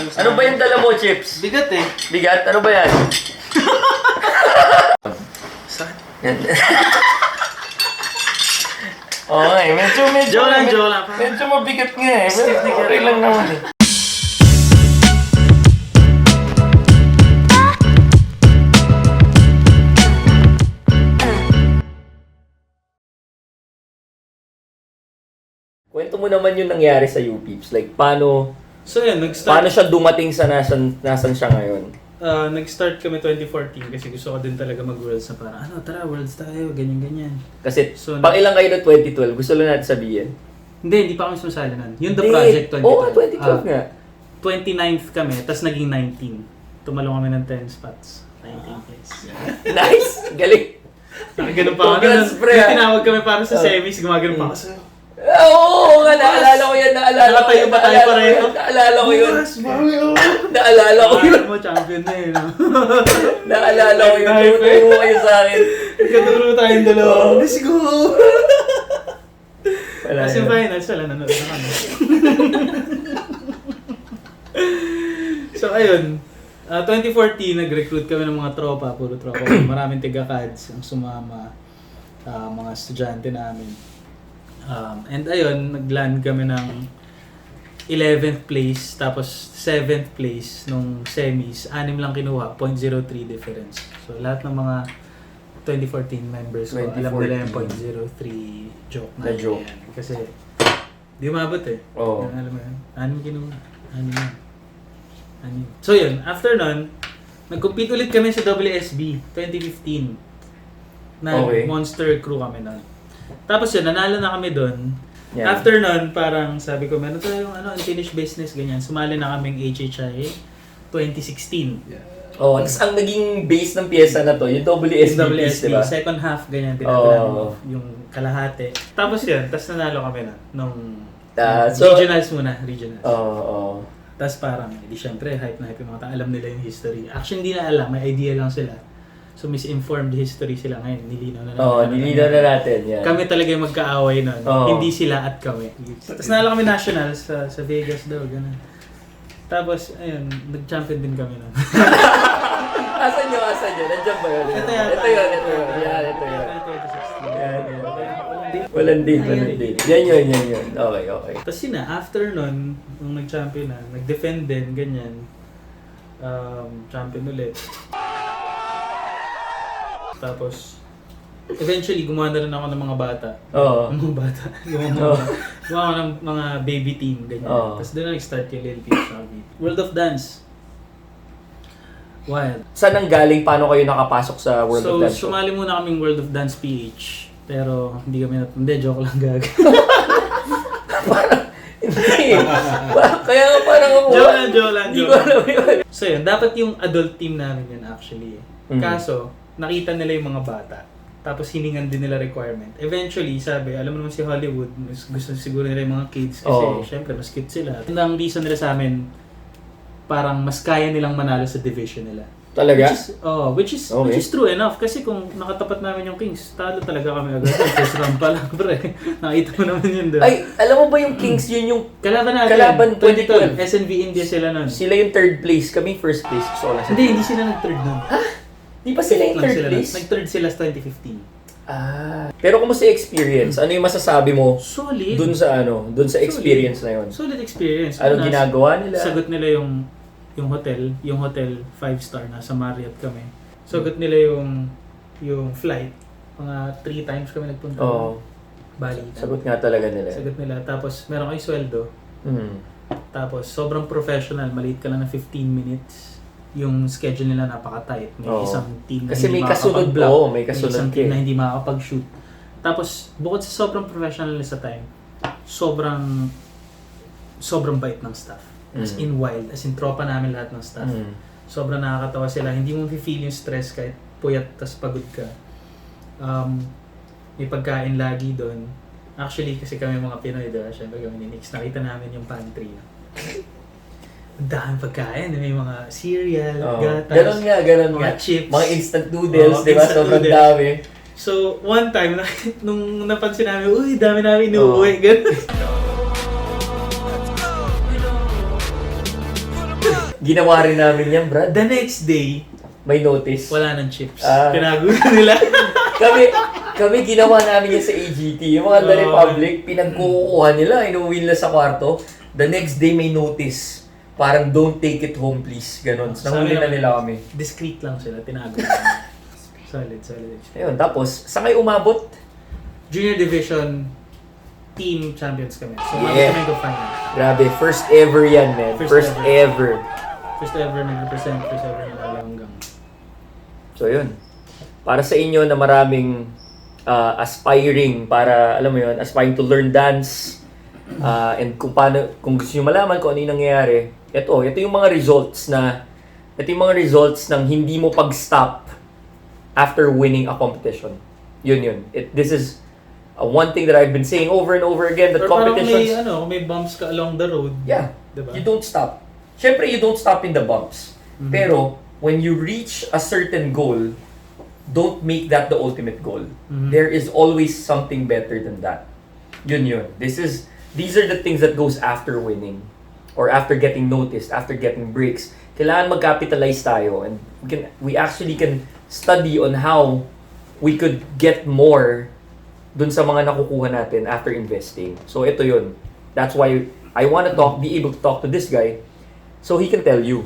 Ano ba yung dala mo, Chips? Bigat eh. Bigat? Ano ba yan? Sakit. Oo nga eh. Medyo. Joke lang. Medyo mabigat nga eh. Stiff na Okay lang naman eh. Kwento mo naman yung nangyari sa UPeeps. Like, paano So yun, nag-start siya dumating sa nasan siya ngayon? nag-start kami 2014 kasi gusto ko din talaga mag-Worlds na parang, tara, Worlds tayo, ganyan-ganyan. Kasi, So, pang ilang kayo na 2012? Gusto lang natin sabihin. Hindi pa kami sumasali nun. Yun The Hindi. Project 2012. Oo, 2012 nga. 29th kami, tapos naging 19. Tumalong kami ng 10 spots. 19 place. Nice! Galing! Nakaganon pa ako. Congrats, pre, ah. Tinawag kami para sa semis, gumagano pa ako sa'yo. Oo nga, naalala ko yan. Nakatayo pa tayo pareho. Naalala ko yun. Mami, oh! Naalala ko yun. Mo, champion na eh, no? Naalala ko yun. Hype, eh. Tuturo kayo sa akin. Nagkaturo tayong dalawa. Let's go! Wala Kasi yun. yung finals, wala nanood na kami. So, ayun. 2014, nag-recruit kami ng mga tropa, puro tropa. Maraming tiga-CADS ang sumama, mga estudyante namin. And ayun, nag-land kami ng 11th place, tapos 7th place nung semis. 6 lang kinuha, 0.03 difference. So, lahat ng mga 2014 members ko, alam nila yung 0.03 joke na joke. yan. Kasi, di umabot eh. Oo. Alam mo yun? 6 kinuha. 6 yun. So yun, after nun, nag-compete ulit kami sa WSB 2015. Okay. Monster crew kami nun. Tapos yun, nanalo na kami doon. Yeah. After nun, parang sabi ko, meron tayong unfinished business, ganyan. Sumali na kaming HHI 2016. Oh, tapos ang naging base ng pyesa na to, yung WSB, WSB, diba? second half, ganyan, tinatala yung kalahati. Tapos yun, tapos nanalo kami na nung regionals muna, regionals. Oo. Tapos parang, hindi syempre, hype na hype yung mga tao. Alam nila yung history. Actually, hindi na alam. May idea lang sila. So, misinformed history sila ngayon. Nilinaw na natin. Oo, nilinaw na natin. Yeah. Kami talaga yung magkaaway nun. Oo. Hindi sila at kami. Tapos nalala kami nationals sa Vegas daw. Ganun. Tapos, ayun, nag-champion din kami nun. Asan nyo? Nandiyan ba yun? Ito yata. Ito yun. Yan, ito yun. 2016. Yan. Walang date. Yan yun. Okay. Tapos yun na, after nun, nung nag-champion na, nag-defend din, ganyan. Champion ulit. Tapos, eventually, gumawa na rin ako ng mga bata. Oo. Mga bata. Gumawa ako ng mga baby team, ganyan. Oo. Tapos doon na nag-start yung Lil Peach sa World of Dance. Wild. Saan ang galing? Paano kayo nakapasok sa World of Dance? So, sumali muna kaming World of Dance PH. Pero, hindi kami hindi, joke lang gag. Hindi. Kaya nga parang ako. Joke lang. Hindi ko alam yun. So yun, dapat yung adult team namin yun actually. Kaso, nakita nila yung mga bata. Tapos hiningan din nila requirement. Eventually, sabi, alam mo naman si Hollywood, gusto siguro nila yung mga kids kasi syempre mas cute sila. Ang reason nila sa amin, parang mas kaya nilang manalo sa division nila. Talaga? Which is true enough. Kasi kung nakatapat namin yung Kings, talo talaga kami agad. First round pa lang, pre. Nakita mo naman yun doon. Ay, alam mo ba yung Kings yun yung Kalaban natin. Kalaban 2012. SNV India sila nun. Sila yung third place, kami first place. Gusto ko lang sabihin. Hindi sila nag-third nun. Di ba sila yung third place? Nag-third sila sa 2015. Pero kumusta yung experience? Ano yung masasabi mo Solid. dun sa experience na yun? Solid experience. Ano ginagawa nila? Sagot nila yung hotel 5-star na sa Marriott kami. Sagot nila yung flight. Mga 3 times kami nagpunta. Oo. Bali. Sagot nga talaga nila. Sagot nila. Tapos meron kayo sweldo. Tapos sobrang professional. Maliit ka lang na 15 minutes. Yung schedule nila napaka-tight. May isang team na kasi hindi may kasunod makakapag-block. may kasunod isang team na hindi makakapag-shoot. Tapos bukod sa sobrang professional sa time, sobrang bait ng staff. As in wild, as in tropa namin lahat ng staff. Sobrang nakakatawa sila. Hindi mo feel yung stress kahit puyat tas pagod ka. May pagkain lagi doon. Actually, kasi kami mga Pinoy doon, syempre kami ni Nix, nakita namin yung pantry. Ang daming pagkain. May mga cereal, gatas, Ganon mga nga. chips. Mga instant noodles, di ba? Instant Sobrang noodles. dami. So, one time, nung napansin namin, uy, dami namin inuuwi. Ganun. Ginawa rin namin yan, Brad. The next day, May notice. wala ng chips. Ah. Tinago na nila. Kami ginawa namin yan sa AGT. Yung mga The Republic, pinagkukuha nila, inuwi nila sa kwarto. The next day may notice. Parang don't take it home please. Ganon. Nahuli na nila kami. Discreet lang sila, tinago. Solid. Ayun, tapos, saan kayo umabot? Junior Division team champions kami. So, Yeah. kami to final. Grabe, first ever yan, man. First First ever. First ever nag-represent, first ever nanalo hanggang. So, yun. Para sa inyo na maraming aspiring para, alam mo yun, aspiring to learn dance, and kung gusto nyo malaman kung ano yung nangyayari, ito yung mga results ng hindi mo pag-stop after winning a competition. Yun. This is one thing that I've been saying over and over again, that Or parang competitions... may bumps ka along the road. Yeah, Diba? you don't stop. Siyempre, you don't stop in the bumps. Mhm. Pero, when you reach a certain goal, don't make that the ultimate goal. Mhm. There is always something better than that. Yun. These are the things that goes after winning. Or after getting noticed, after getting breaks. Kailangan mag-capitalize tayo. And we actually can study on how we could get more dun sa mga nakukuha natin after investing. So ito yun. That's why I want to be able to talk to this guy so he can tell you.